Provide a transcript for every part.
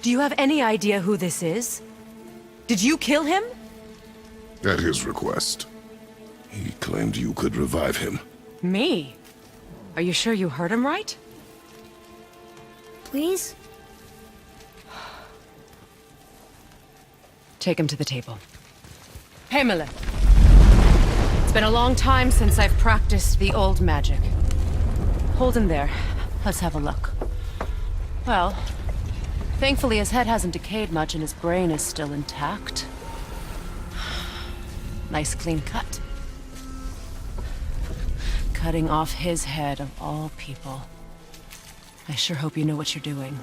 Do you have any idea who this is? Did you kill him? At his request. He claimed you could revive him. Me? Are you sure you heard him right? Please? Take him to the table. Pamela. It's been a long time since I've practiced the old magic. Hold him there. Let's have a look. Well, thankfully his head hasn't decayed much and his brain is still intact. Nice clean cut. Cutting off his head of all people. I sure hope you know what you're doing.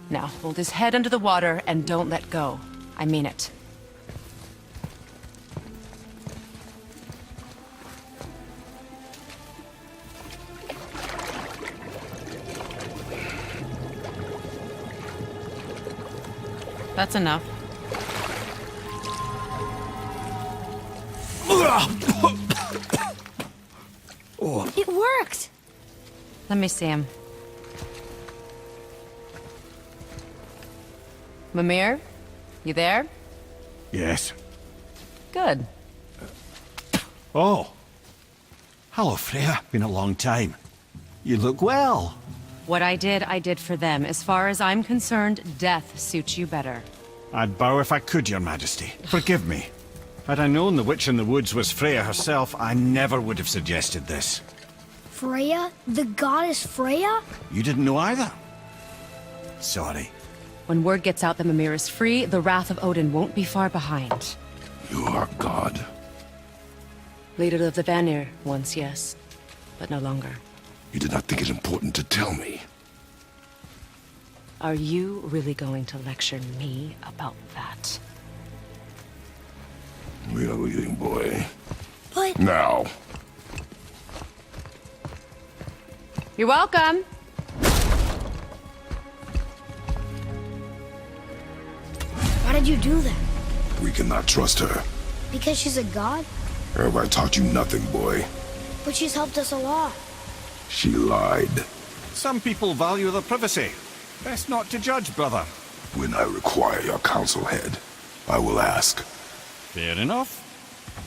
Now, hold his head under the water and don't let go. I mean it. That's enough. It worked! Let me see him. Mimir? You there? Yes. Good. Oh. Hello, Freya. Been a long time. You look well. What I did for them. As far as I'm concerned, death suits you better. I'd bow if I could, Your Majesty. Forgive me. Had I known the witch in the woods was Freya herself, I never would have suggested this. Freya? The goddess Freya? You didn't know either? Sorry. When word gets out that Mimir is free, the wrath of Odin won't be far behind. You are God. Leader of the Vanir, once yes, but no longer. You did not think it important to tell me. Are you really going to lecture me about that? We are leaving, boy. But... Now. You're welcome. Why did you do that? We cannot trust her. Because she's a god? Have I taught you nothing, boy? But she's helped us a lot. She lied. Some people value their privacy. Best not to judge, brother. When I require your council head, I will ask. Fair enough.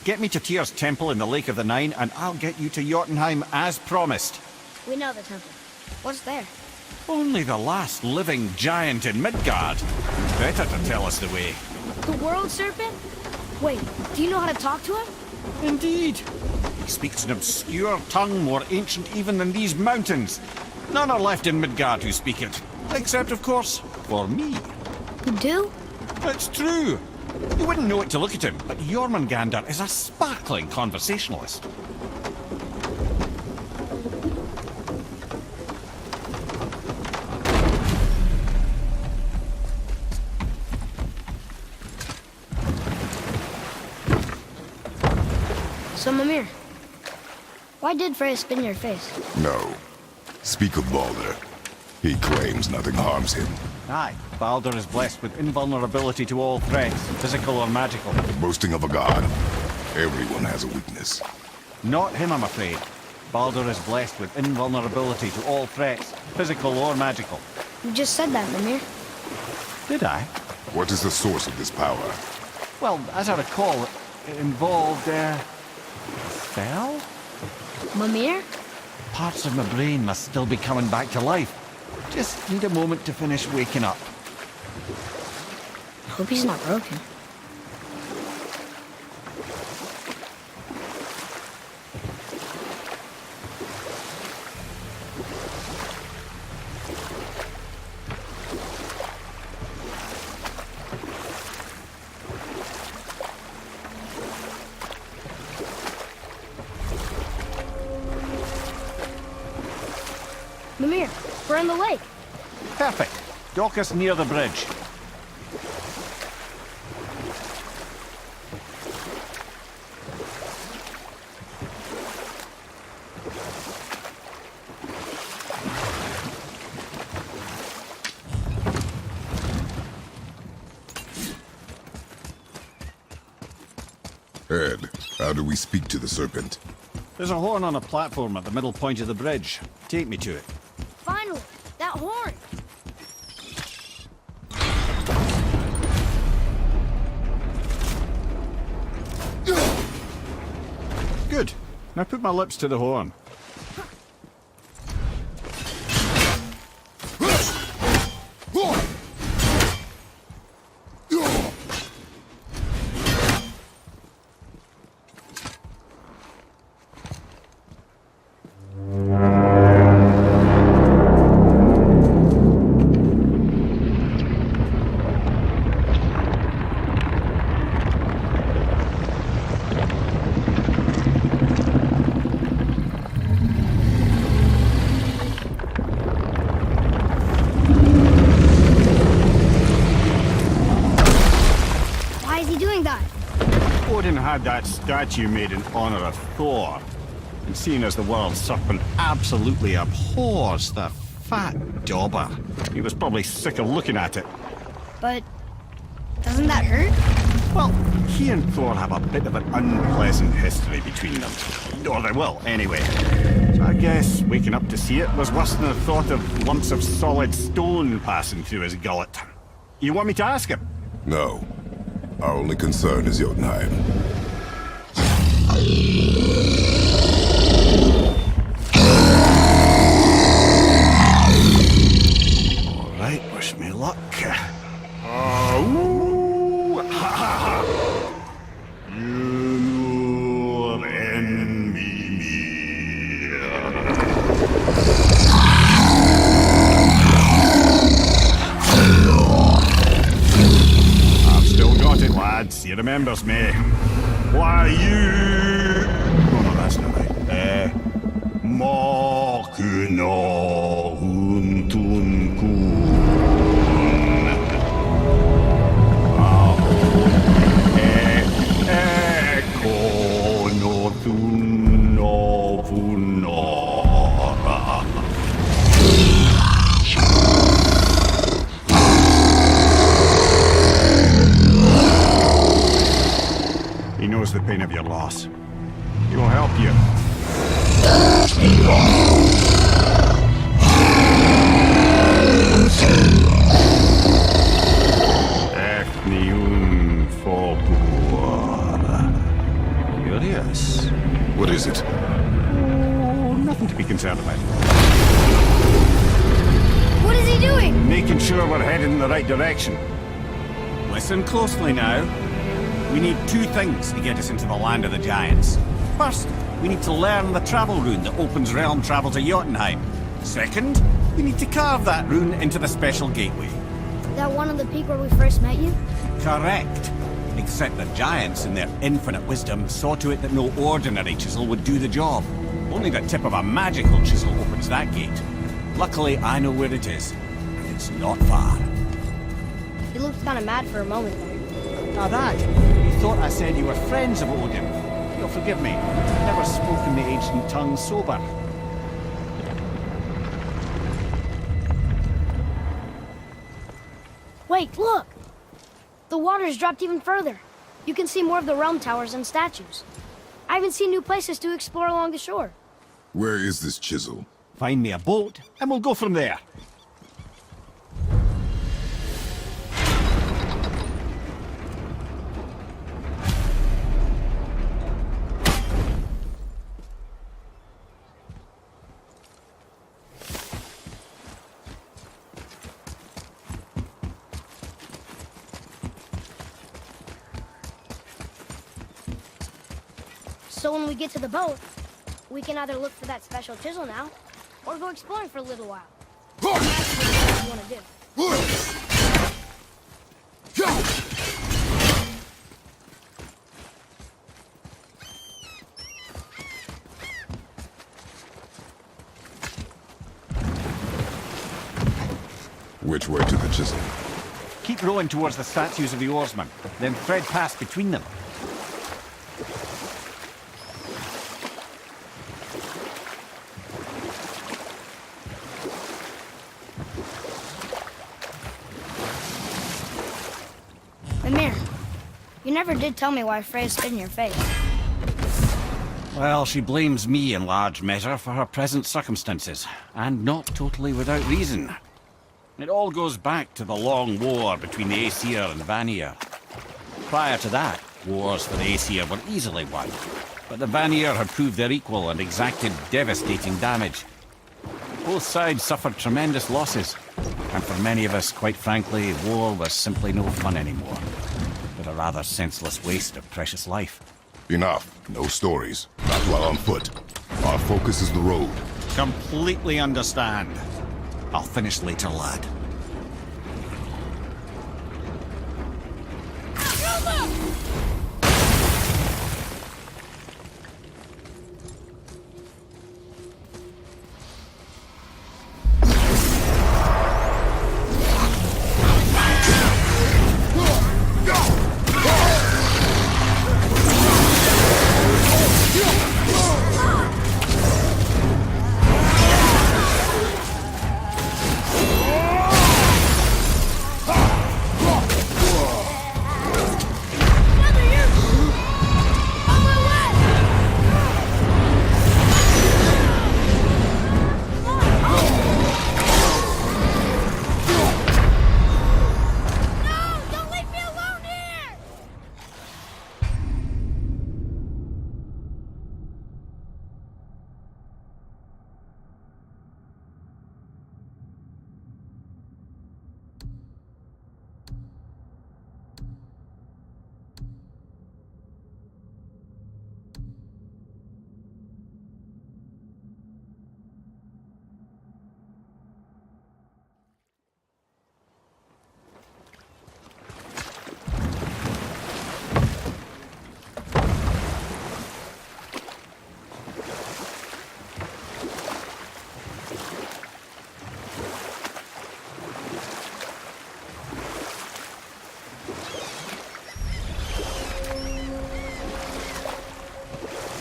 Get me to Tyr's temple in the Lake of the Nine, and I'll get you to Jotunheim as promised. We know the temple. What's there? Only the last living giant in Midgard. Better to tell us the way. The world serpent? Wait, do you know how to talk to him? Indeed. He speaks an obscure tongue more ancient even than these mountains. None are left in Midgard who speak it. Except, of course, for me. You do? It's true. You wouldn't know it to look at him, but Jormungandr is a sparkling conversationalist. So, Mimir, why did Freya spin your face? No. Speak of Baldur. He claims nothing harms him. Aye, Baldur is blessed with invulnerability to all threats, physical or magical. Boasting of a god. Everyone has a weakness. Not him, I'm afraid. Baldur is blessed with invulnerability to all threats, physical or magical. You just said that, Mimir. Did I? What is the source of this power? Well, as I recall, it involved, a spell? Mimir? Parts of my brain must still be coming back to life. Just need a moment to finish waking up. Hope he's not broken. Mimir, we're in the lake. Perfect. Dock us near the bridge. Ed, how do we speak to the serpent? There's a horn on a platform at the middle point of the bridge. Take me to it. Finally, that horn. Now put my lips to the horn. Why is he doing that? Odin had that statue made in honor of Thor. And seeing as the world serpent absolutely abhors the fat dauber, he was probably sick of looking at it. But doesn't that hurt? Well, he and Thor have a bit of an unpleasant history between them. Or they will, anyway. So I guess waking up to see it was worse than the thought of lumps of solid stone passing through his gullet. You want me to ask him? No. Our only concern is Jotunheim. All right, wish me luck. Ooh, ha, ha, ha. You enemy me. I've still got it, lads. He remembers me. Why you? Oh no, that's not right. Mokuno Huntun Kun. Eko no Tuno Punora. He knows the pain of your loss. He will help you. Efniun Fobuara. Curious. What is it? Oh, nothing to be concerned about. What is he doing? Making sure we're heading in the right direction. Listen closely now. We need two things to get us into the land of the giants. First, we need to learn the travel rune that opens realm travel to Jotunheim. Second, we need to carve that rune into the special gateway. That one on the peak where we first met you? Correct. Except the giants, in their infinite wisdom, saw to it that no ordinary chisel would do the job. Only the tip of a magical chisel opens that gate. Luckily, I know where it is. And it's not far. You looked kind of mad for a moment there. Now that, you thought I said you were friends of Odin. You'll forgive me. I've never spoken the ancient tongue sober. Wait, look! The water's dropped even further. You can see more of the realm towers and statues. I even see new places to explore along the shore. Where is this chisel? Find me a boat, and we'll go from there. So when we get to the boat, we can either look for that special chisel now, or go exploring for a little while. That's what you want to do. Which way to the chisel? Keep rowing towards the statues of the oarsmen, then thread past between them. Mimir, you never did tell me why Freya spit in your face. Well, she blames me in large measure for her present circumstances, and not totally without reason. It all goes back to the long war between the Aesir and Vanir. Prior to that, wars for the Aesir were easily won. but the Vanir had proved their equal and exacted devastating damage. Both sides suffered tremendous losses, and for many of us, quite frankly, war was simply no fun anymore, but a rather senseless waste of precious life. Enough. No stories. Not while on foot. Our focus is the road. Completely understand. I'll finish later, lad.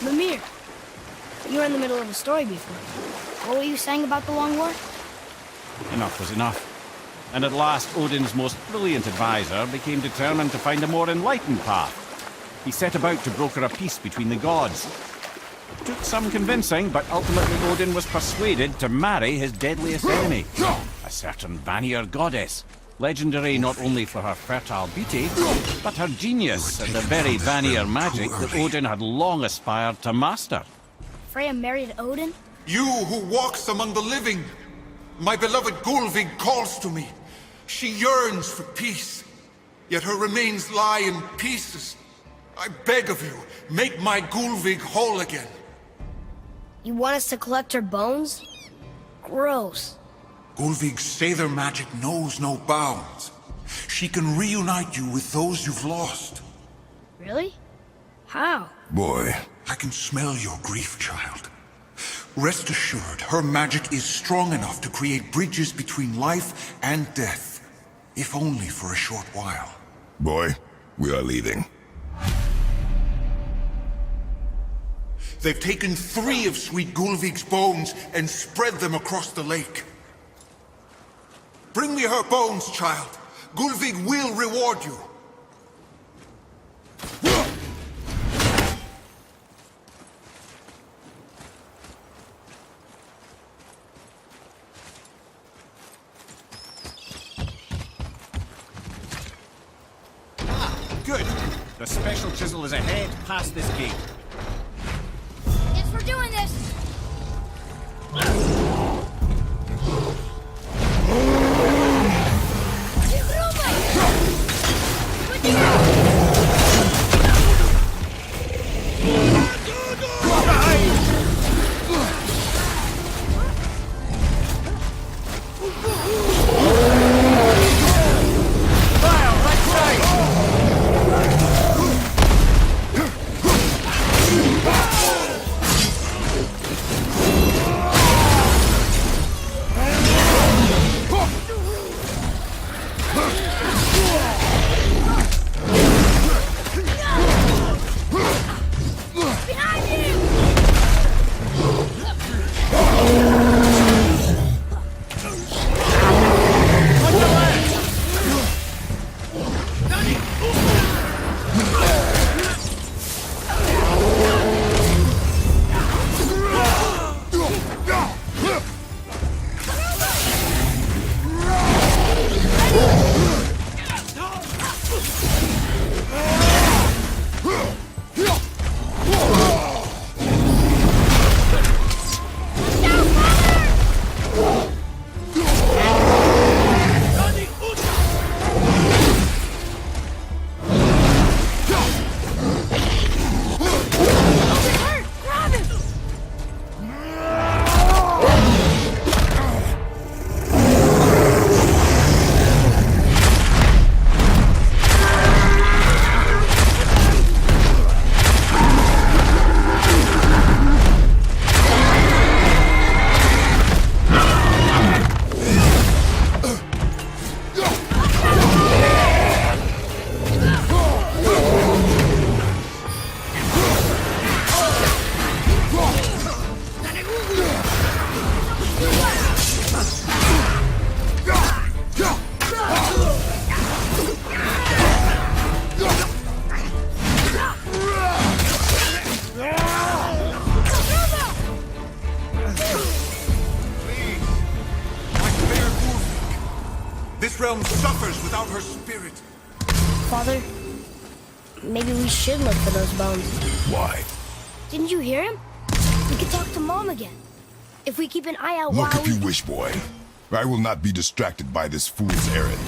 Mimir, you were in the middle of a story before. What were you saying about the Long War? Enough was enough. And at last, Odin's most brilliant advisor became determined to find a more enlightened path. He set about to broker a peace between the gods. It took some convincing, but ultimately Odin was persuaded to marry his deadliest enemy, a certain Vanir goddess, legendary not only for her fertile beauty, but her genius and the very Vanir magic that Odin had long aspired to master. Freya married Odin? You who walks among the living, my beloved Gulvig calls to me. She yearns for peace, yet her remains lie in pieces. I beg of you, make my Gulvig whole again. You want us to collect her bones? Gross. Gulvig's Sather magic knows no bounds. She can reunite you with those you've lost. Really? How? Boy. I can smell your grief, child. Rest assured, her magic is strong enough to create bridges between life and death, if only for a short while. Boy, we are leaving. They've taken 3 of Sweet Gulvig's bones and spread them across the lake. Bring me her bones, child. Gulvig will reward you. Good. The special chisel is ahead past this gate. Yes, we're doing this! This realm suffers without her spirit. Father, maybe we should look for those bones. Why? Didn't you hear him? We could talk to Mom again. If we keep an eye out Look while if you wish, boy. I will not be distracted by this fool's errand.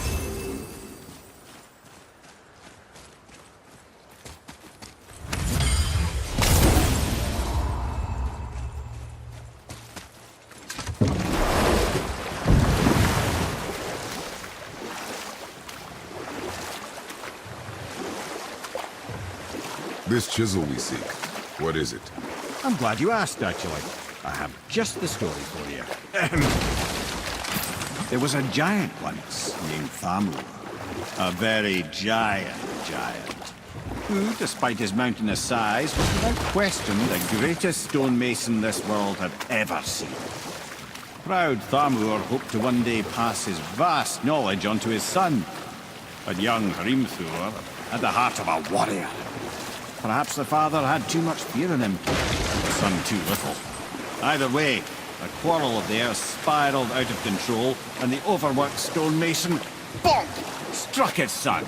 This chisel we seek, what is it? I'm glad you asked, actually. I have just the story for you. There was a giant once named Thamur. A very giant, who, despite his mountainous size, was without question the greatest stonemason this world had ever seen. Proud Thamur hoped to one day pass his vast knowledge on to his son. But young Hrimthur had the heart of a warrior. Perhaps the father had too much fear in him, and the son too little. Either way, the quarrel of theirs spiraled out of control, and the overworked stonemason, bonk, struck his son.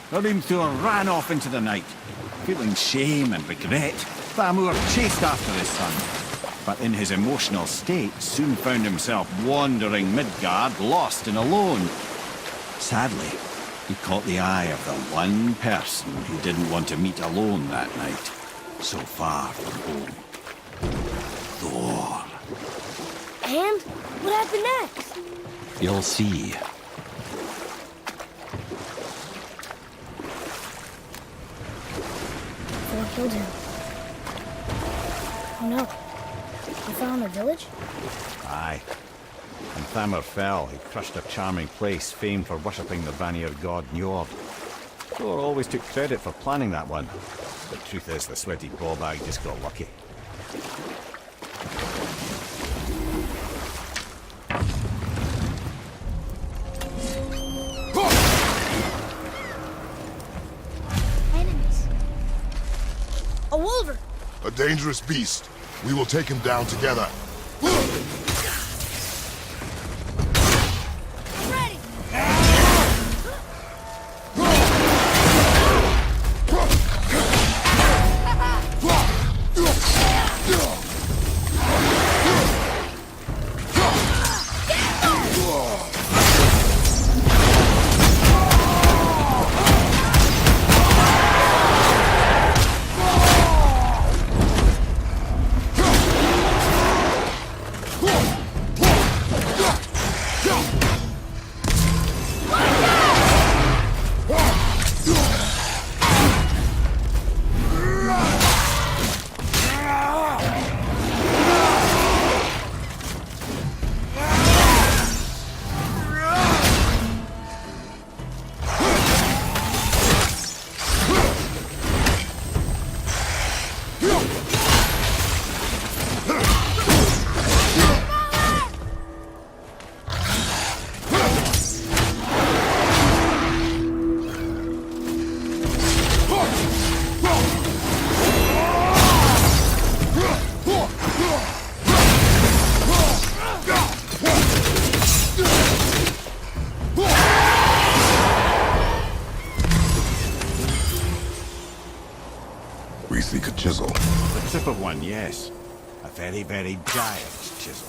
Hrimthur ran off into the night. Feeling shame and regret, Thamur chased after his son. But in his emotional state, soon found himself wandering Midgard, lost and alone. Sadly, he caught the eye of the one person he didn't want to meet alone that night, so far from home. Thor. And what happened next? You'll see. Thor killed him. Oh no. He fell in the village? Aye. When Thamur fell, he crushed a charming place famed for worshipping the Vanir god Njord. Thor always took credit for planning that one. The truth is, the sweaty ballbag just got lucky. Enemies. A wolver! A dangerous beast. We will take him down together. Ready! We seek a chisel. The tip of one, yes. A very, very giant chisel.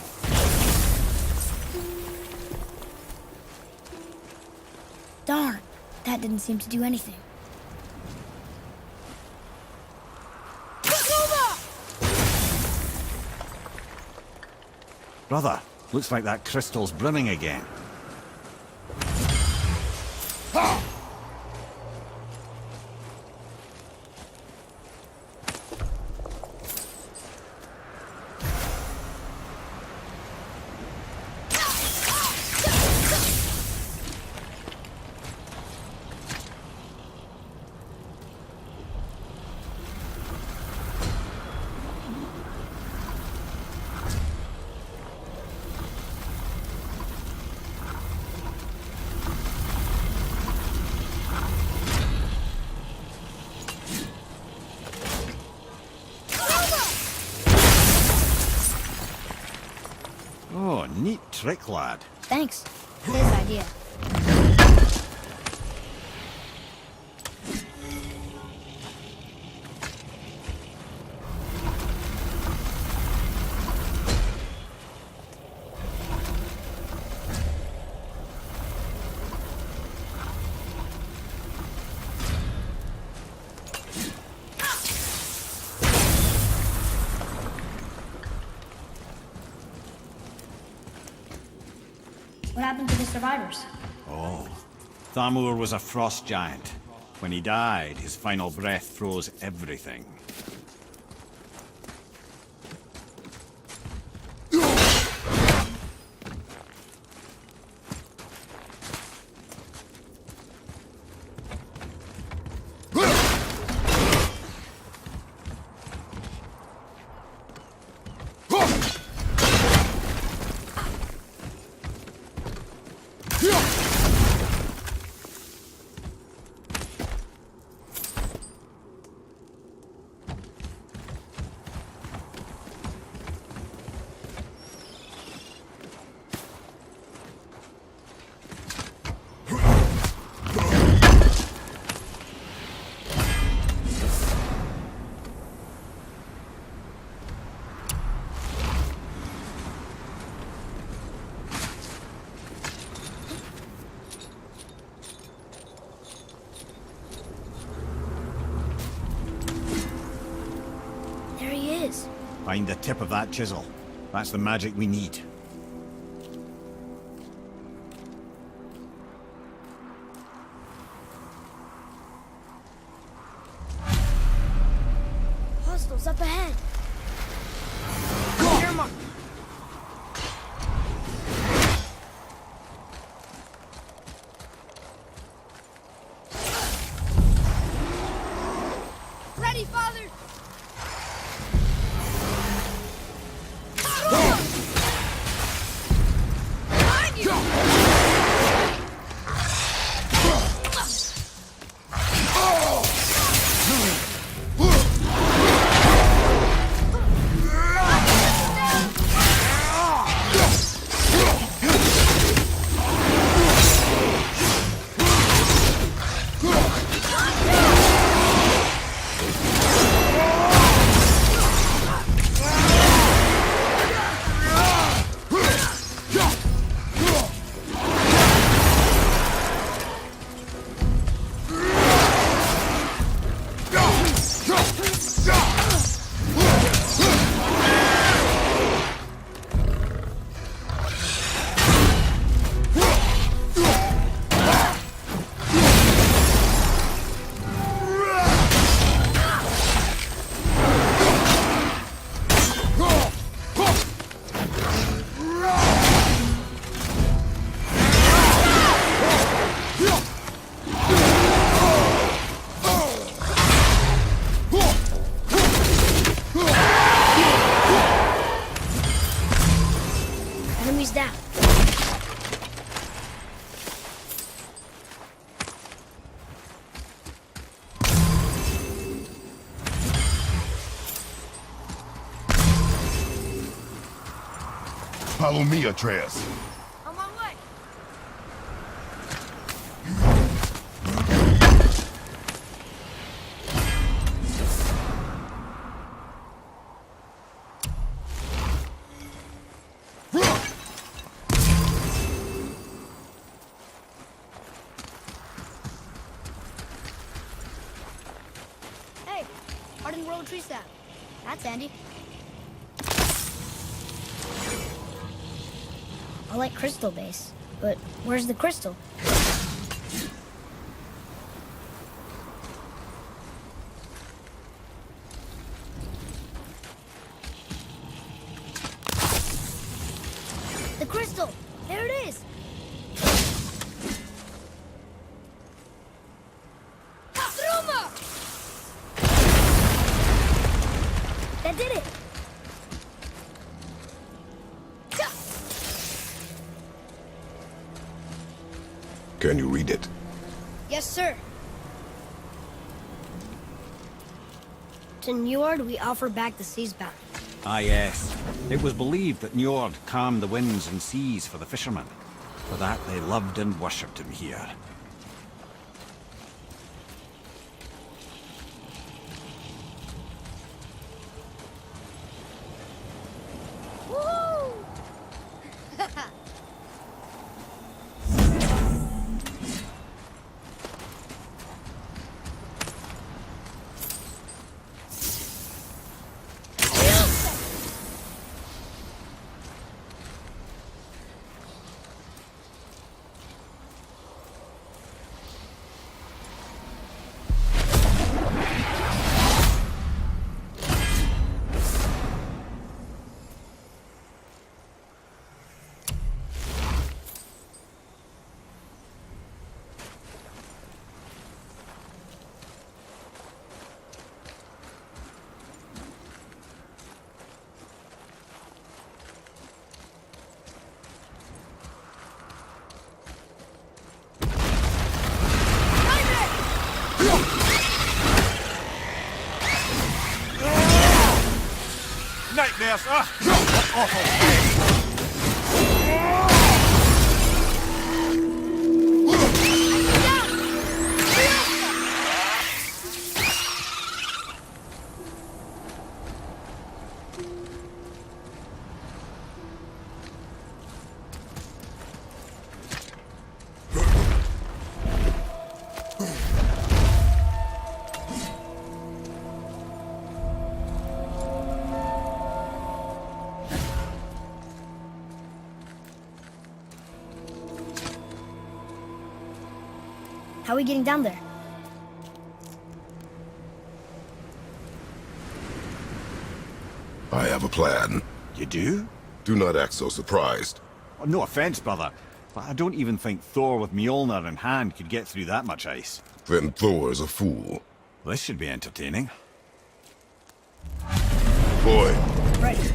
Darn, that didn't seem to do anything. Brother, looks like that crystal's brimming again. Oh, neat trick, lad. Thanks. His idea. happened to the survivors? Oh. Thamur was a frost giant. When he died, his final breath froze everything. There he is. Find the tip of that chisel. That's the magic we need. Hostiles up ahead. Near mark. Ready, father! Behind you! Enemies down. Follow me, Atreus. On my way. Hey, hardened rolled tree sap. That's handy. I like crystal base, but where's the crystal? The crystal! There it is! Truma! That did it! Can you read it? Yes, sir. To Njord, we offer back the sea's bounty. Ah, yes. It was believed that Njord calmed the winds and seas for the fishermen. For that, they loved and worshipped him here. Woohoo! stairs! Ah! What awful... How are we getting down there? I have a plan. You do? Do not act so surprised. Oh, no offense, brother, but I don't even think Thor with Mjolnir in hand could get through that much ice. Then Thor's a fool. This should be entertaining. Boy, Right.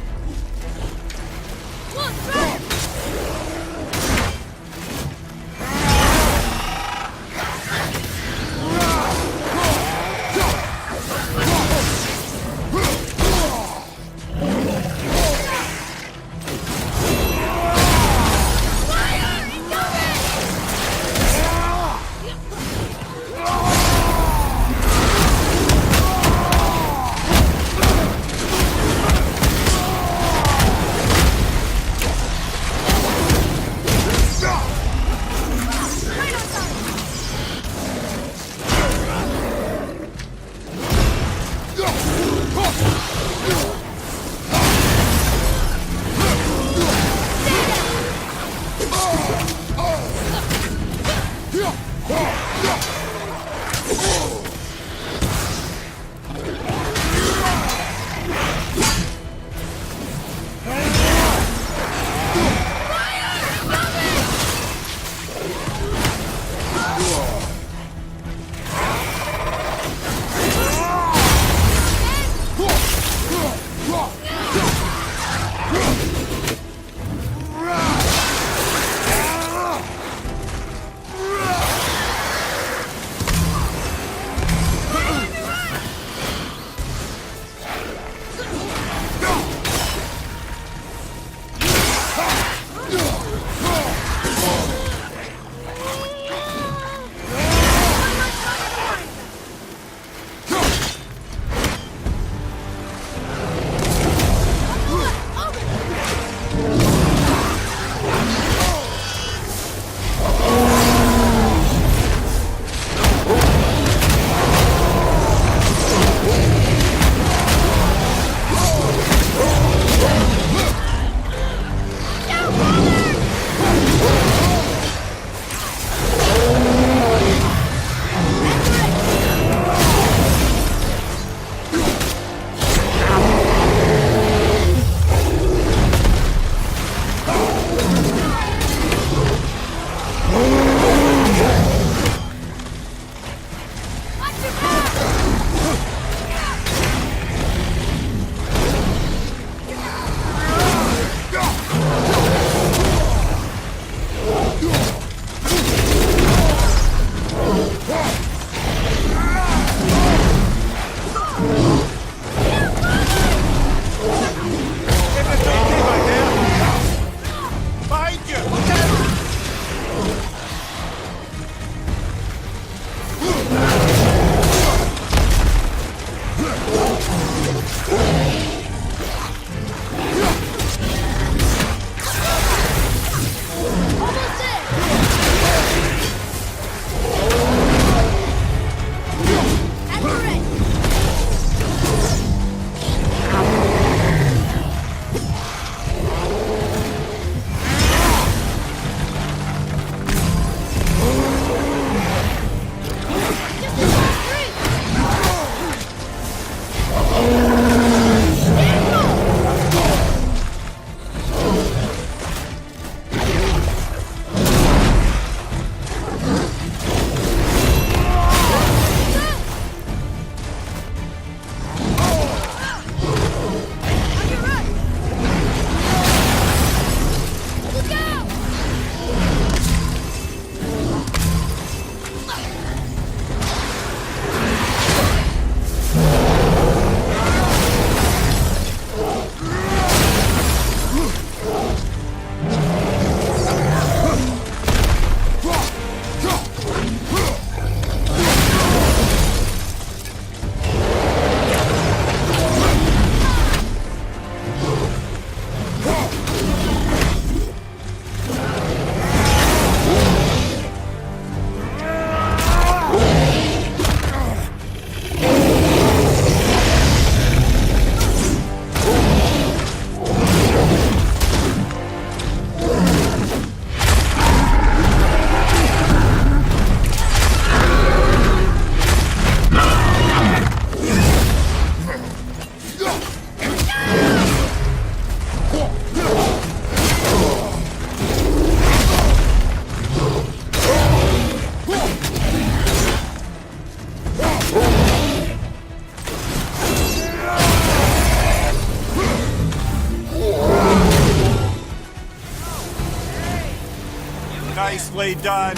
Nicely done.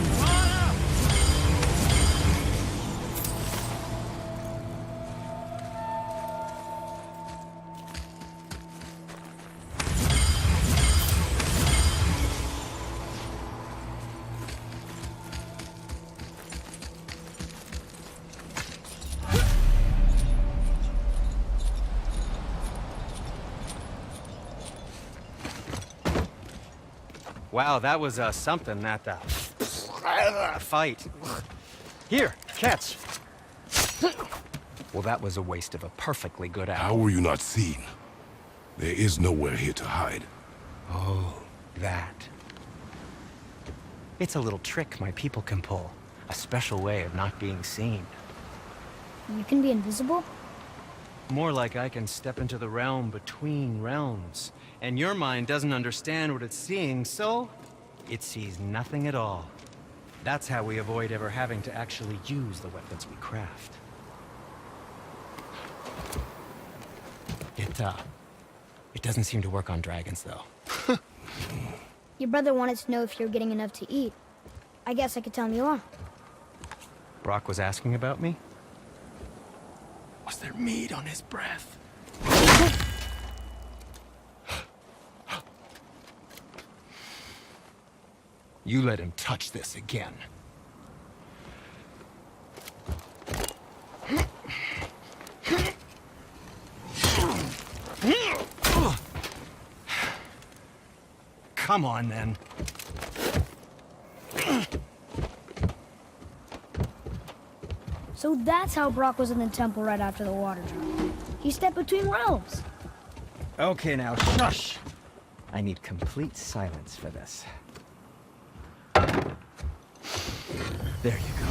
Wow, that was something, that fight. Here, catch. Well, that was a waste of a perfectly good How hour. were you not seen? There is nowhere here to hide. Oh, that. It's a little trick my people can pull. A special way of not being seen. You can be invisible? More like I can step into the realm between realms. And your mind doesn't understand what it's seeing, so it sees nothing at all. That's how we avoid ever having to actually use the weapons we craft. It doesn't seem to work on dragons, though. Your brother wanted to know if you're getting enough to eat. I guess I could tell him you are. Brock was asking about me? Was there meat on his breath? You let him touch this again. Come on, then. So that's how Brock was in the temple right after the water drop. He stepped between realms. Okay, now, shush! I need complete silence for this. There you go.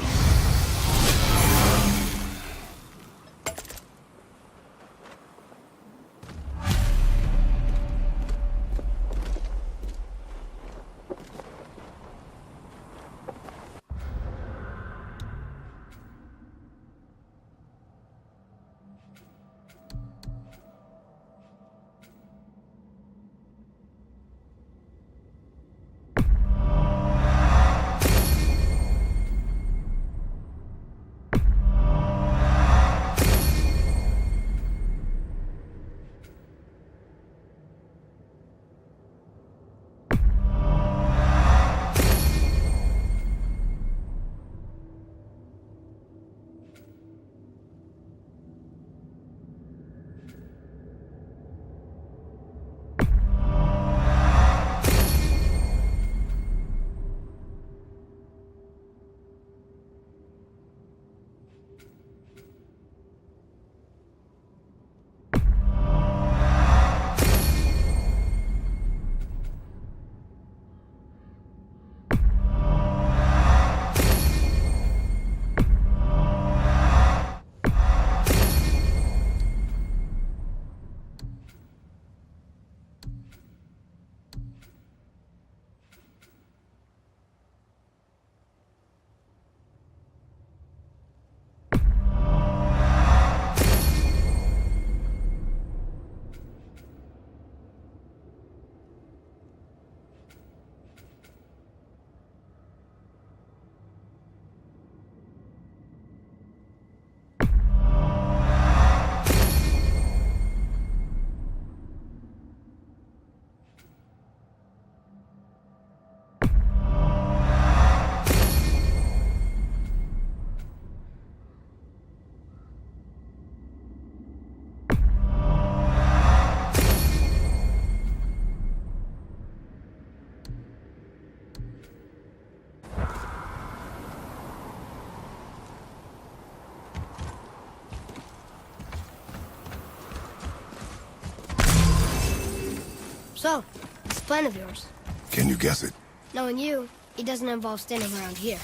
So, what's the plan of yours? Can you guess it? Knowing you, it doesn't involve standing around here.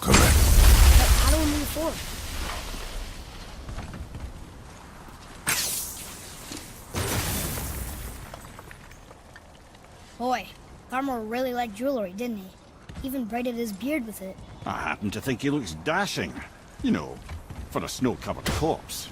Correct. But how do we move forward? Boy, Armor really liked jewelry, didn't he? Even braided his beard with it. I happen to think he looks dashing. You know, for a snow-covered corpse.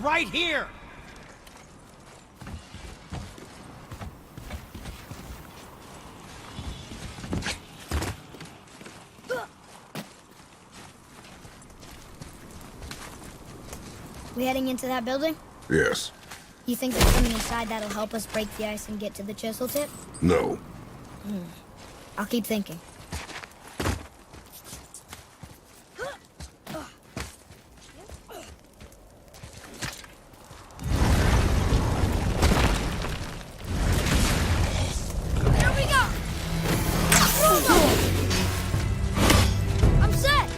right here! We heading into that building? Yes. You think there's something inside that'll help us break the ice and get to the chisel tip? No. I'll keep thinking. Here we go! I'm set!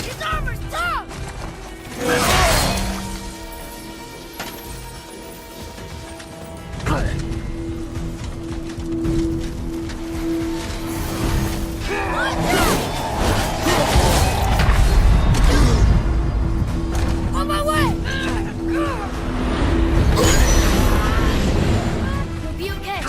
His armor's tough! On my way! We'll be okay.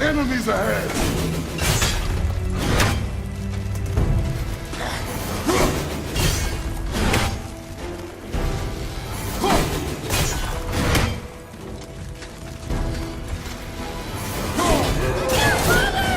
Enemies ahead! Moving for now!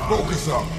Focus up.